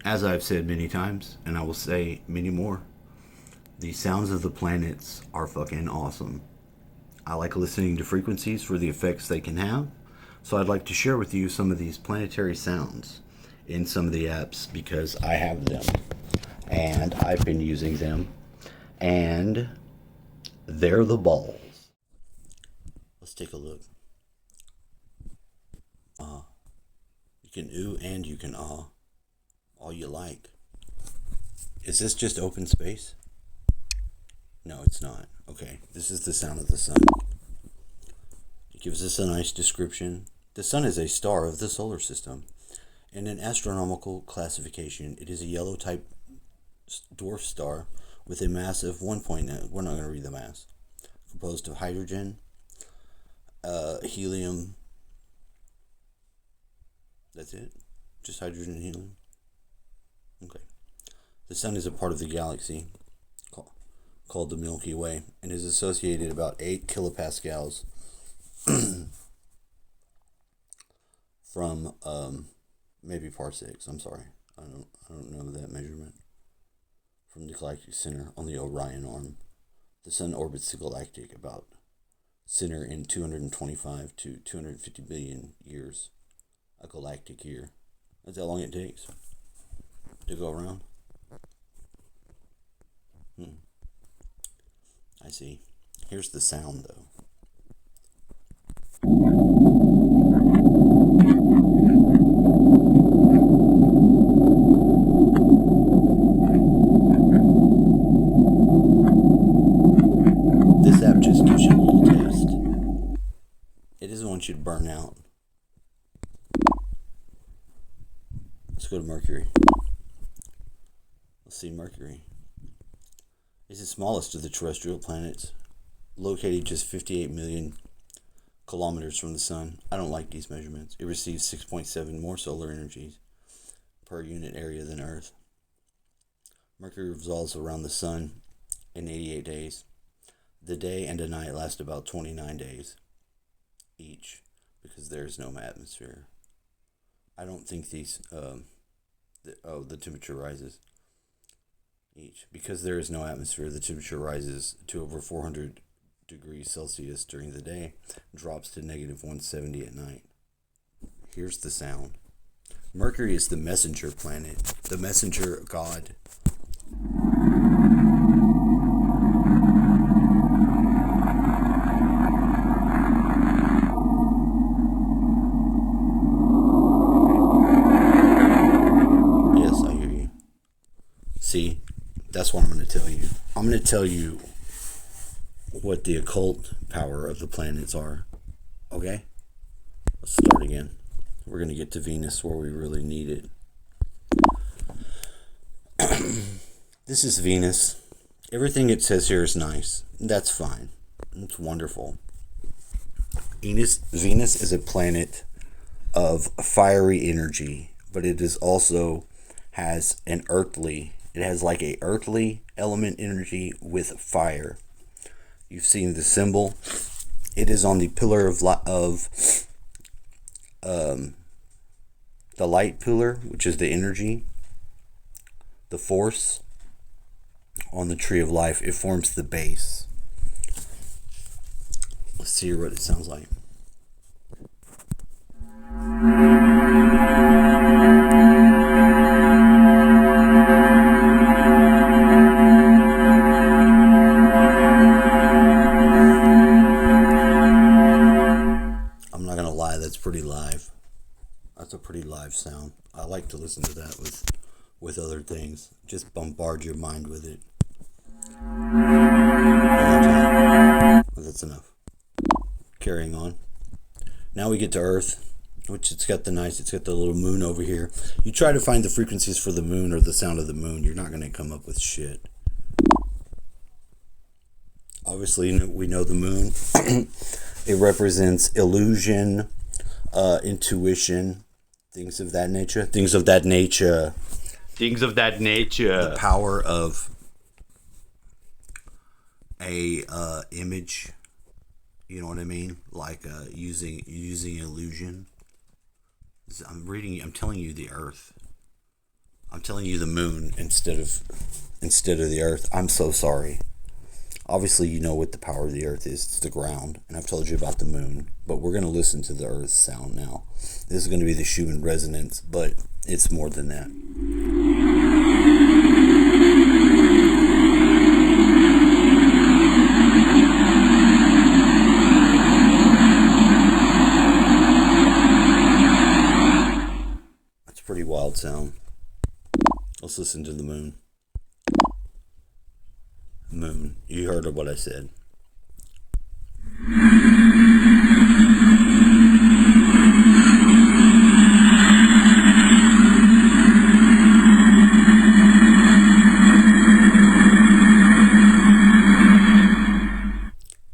As I've said many times, and I will say many more, the sounds of the planets are fucking awesome. I like listening to frequencies for the effects they can have, so I'd like to share with you some of these planetary sounds in some of the apps because I have them and I've been using them, and they're the balls. Let's take a look. You can ooh and you can ah, all you like. Is this just open space? No, it's not. Okay, this is the sound of the sun. It gives us a nice description. The sun is a star of the solar system. In an astronomical classification, it is a yellow type dwarf star with a mass of 1.9. We're not going to read the mass. Composed of hydrogen, helium. That's it? Just hydrogen and helium? Okay. The sun is a part of the galaxy called the Milky Way and is associated about 8 kilopascals from maybe parsecs. I'm sorry, I don't know that measurement. From the galactic center on the Orion arm, the sun orbits the galactic about center in 225 to 250 billion years. A galactic year. That's how long it takes to go around. I see. Here's the sound though. This app just gives you a little taste. It doesn't want you to burn out. Let's go to Mercury. Let's see Mercury. It's the smallest of the terrestrial planets, located just 58 million kilometers from the sun. I don't like these measurements. It receives 6.7 more solar energies per unit area than Earth. Mercury revolves around the sun in 88 days. The day and the night last about 29 days each because there is no atmosphere. I don't think the temperature rises each. Because there is no atmosphere, the temperature rises to over 400 degrees Celsius during the day, drops to negative 170 at night. Here's the sound. Mercury is the messenger planet, the messenger god. Yes, I hear you. See, that's what I'm going to tell you. I'm going to tell you what the occult power of the planets are. Okay? Let's start again. We're going to get to Venus where we really need it. This is Venus. Everything it says here is nice. That's fine. It's wonderful. Venus is a planet of fiery energy, but it is also has an earthly. It has like a earthly element energy with fire. You've seen the symbol. It is on the pillar of the light pillar, which is the energy, the force. On the tree of life, it forms the base. Let's see what it sounds like. I'm not gonna lie, that's pretty live. That's a pretty live sound. I like to listen to that with other things. Just bombard your mind with it. Well, that's enough. Carrying on. Now we get to Earth, which it's got the little moon over here. You try to find the frequencies for the moon or the sound of the moon, you're not going to come up with shit. Obviously, we know the moon. It represents illusion, intuition, things of that nature. The power of a image. You know what I mean? Like using illusion. I'm telling you the Earth. I'm telling you the moon instead of the earth. I'm so sorry. Obviously, you know what the power of the earth is. It's the ground. And I've told you about the moon. But we're going to listen to the earth's sound now. This is going to be the Schumann resonance, but it's more than that. That's a pretty wild sound. Let's listen to the moon. Moon. You heard of what I said.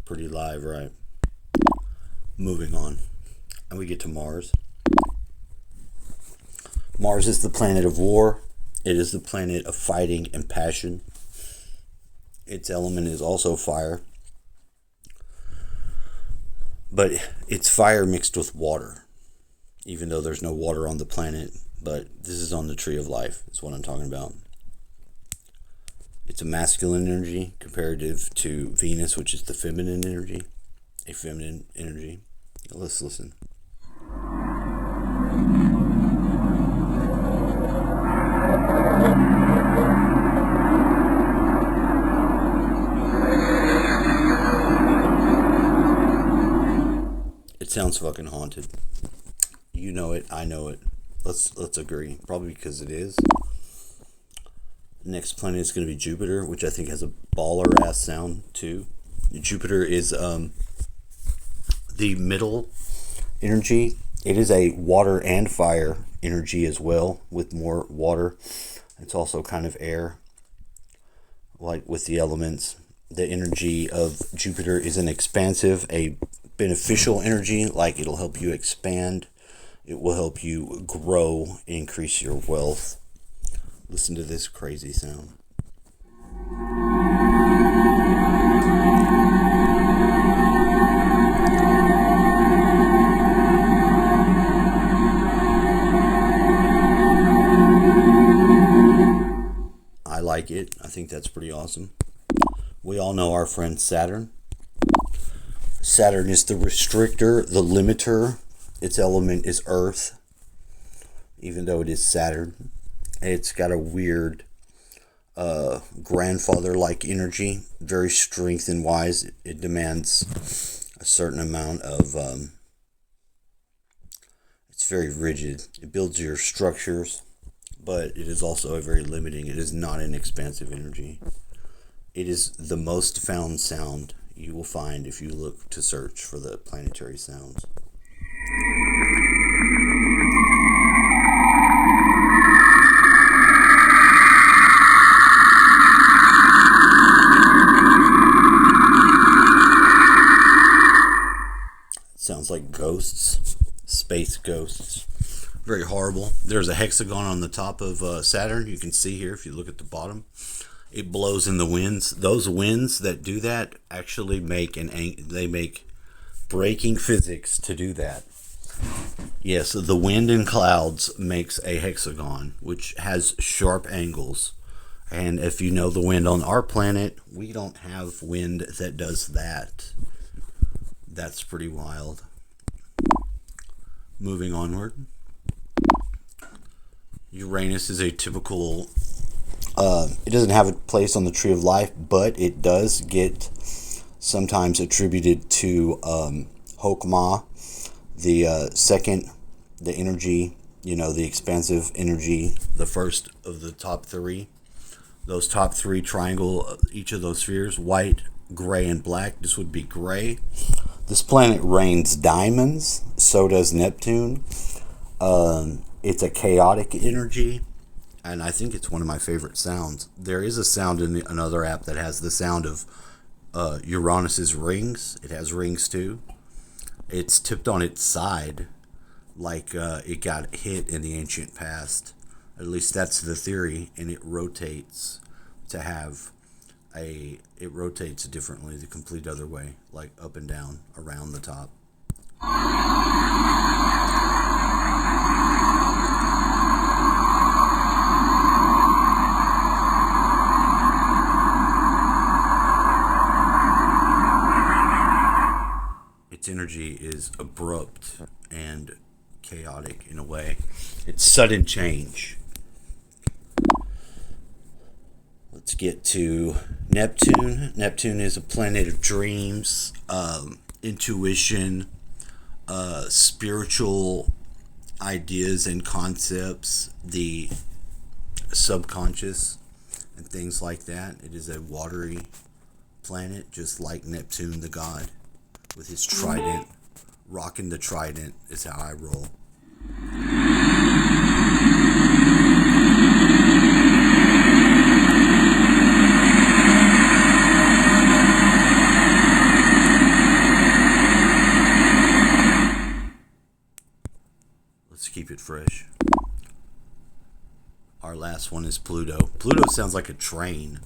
Pretty live, right? Moving on. And we get to Mars. Mars is the planet of war. It is the planet of fighting and passion. Its element is also fire. But it's fire mixed with water. Even though there's no water on the planet. But this is on the tree of life. Is what I'm talking about. It's a masculine energy comparative to Venus, which is the feminine energy. A feminine energy. Let's listen. It sounds fucking haunted. You know it, I know it. Let's agree. Probably because it is. Next planet is going to be Jupiter, which I think has a baller ass sound too. Jupiter is the middle energy. It is a water and fire energy as well, with more water. It's also kind of air, like with the elements. The energy of Jupiter is an expansive, a beneficial energy, like it'll help you expand. It will help you grow, increase your wealth. Listen to this crazy sound. I like it. I think that's pretty awesome. We all know our friend Saturn. Saturn is the restrictor, the limiter. Its element is Earth, even though it is Saturn. It's got a weird grandfather-like energy, very strength and wise. It demands a certain amount of, it's very rigid. It builds your structures, but it is also a very limiting. It is not an expansive energy. It is the most found sound you will find if you look to search for the planetary sounds. Sounds like ghosts, space ghosts. Very horrible. There's a hexagon on the top of Saturn. You can see here if you look at the bottom. It blows in the winds. Those winds that do that actually make breaking physics to do that. Yes, the wind in clouds makes a hexagon, which has sharp angles. And if you know the wind on our planet, we don't have wind that does that. That's pretty wild. Moving onward. Uranus is a typical... it doesn't have a place on the tree of life, but it does get sometimes attributed to Hokmah, the second, the energy, the expansive energy, the first of the top three. Those top three triangle, each of those spheres, white, gray, and black. This would be gray. This planet rains diamonds. So does Neptune. It's a chaotic energy. And I think it's one of my favorite sounds. There is a sound in another app that has the sound of Uranus's rings. It has rings too. It's tipped on its side like it got hit in the ancient past. At least that's the theory. And it rotates to have it rotates differently the complete other way, like up and down around the top. is abrupt and chaotic in a way. It's sudden change. Let's get to Neptune. Neptune is a planet of dreams, intuition, spiritual ideas and concepts, the subconscious, and things like that. It is a watery planet, just like Neptune, the god, with his trident. Rocking the trident is how I roll. Let's keep it fresh. Our last one is Pluto. Pluto sounds like a train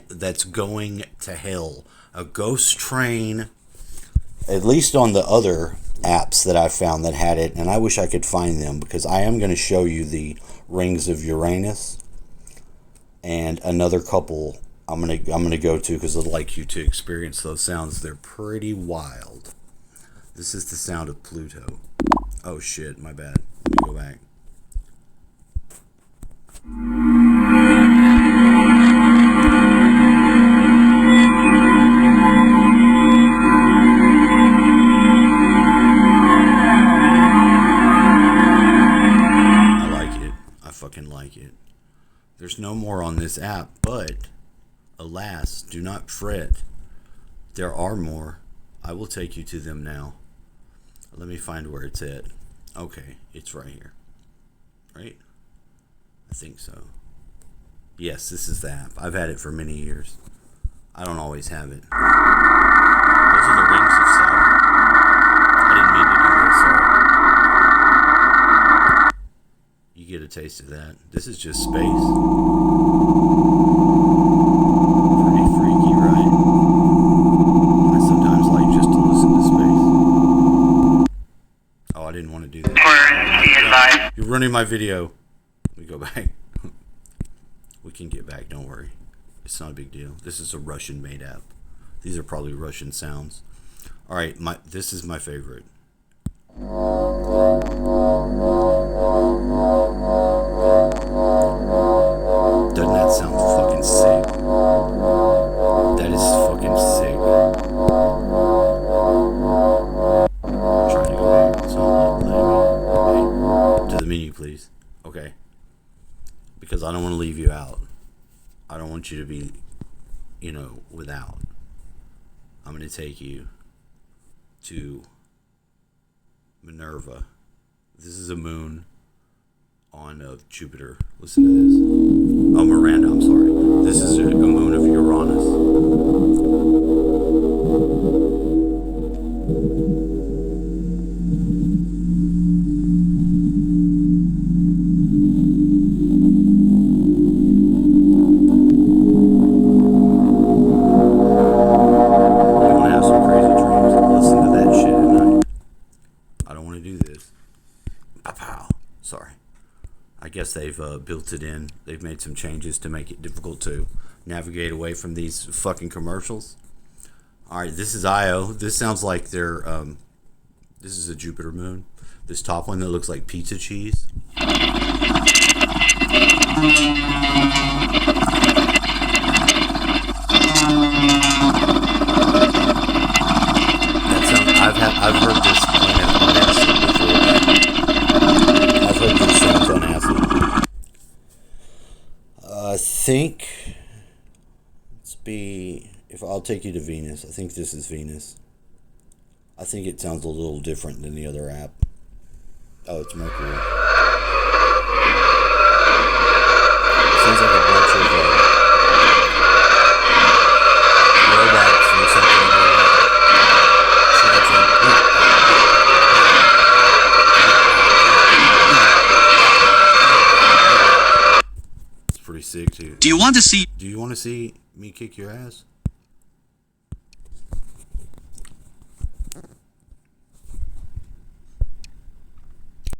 that's going to hell. A ghost train. At least on the other apps that I found that had it, and I wish I could find them, because I am going to show you the rings of Uranus and another couple I'm gonna go to, because I'd like you to experience those sounds. They're pretty wild. This is the sound of Pluto. Oh shit, my bad. Let me go back. I like it. I fucking like it. There's no more on this app, but alas, do not fret. There are more. I will take you to them now. Let me find where it's at. Okay, it's right here. Right? I think so. Yes, this is the app. I've had it for many years. I don't always have it. Those are the rings of Saturn. I didn't mean to do this, sorry. You get a taste of that. This is just space. Pretty freaky, right? I sometimes like just to listen to space. Oh, I didn't want to do that. You're running my video. Let me go back. We can get back, don't worry. It's not a big deal. This is a Russian-made app. These are probably Russian sounds. All right, this is my favorite. Doesn't that sound fucking sick? That is fucking sick. I'm trying to go back. It's not letting me. Okay. To the menu, please. Okay. Because I don't want to leave you out. I don't want you to be, without. I'm going to take you to Minerva. This is a moon on Jupiter. Listen to this. Oh, Miranda, I'm sorry. This is a moon of Uranus. I guess they've built it in. They've made some changes to make it difficult to navigate away from these fucking commercials. All right, this is Io. This sounds like they're. This is a Jupiter moon. This top one that looks like pizza cheese. That sounds. I've heard this planet on acid before. I've heard this sounds on acid. I think, if I'll take you to Venus, I think this is Venus. I think it sounds a little different than the other app. Oh, it's Mercury. It sounds like a bunch of robots or something. Pretty sick too. Do you want to see me kick your ass?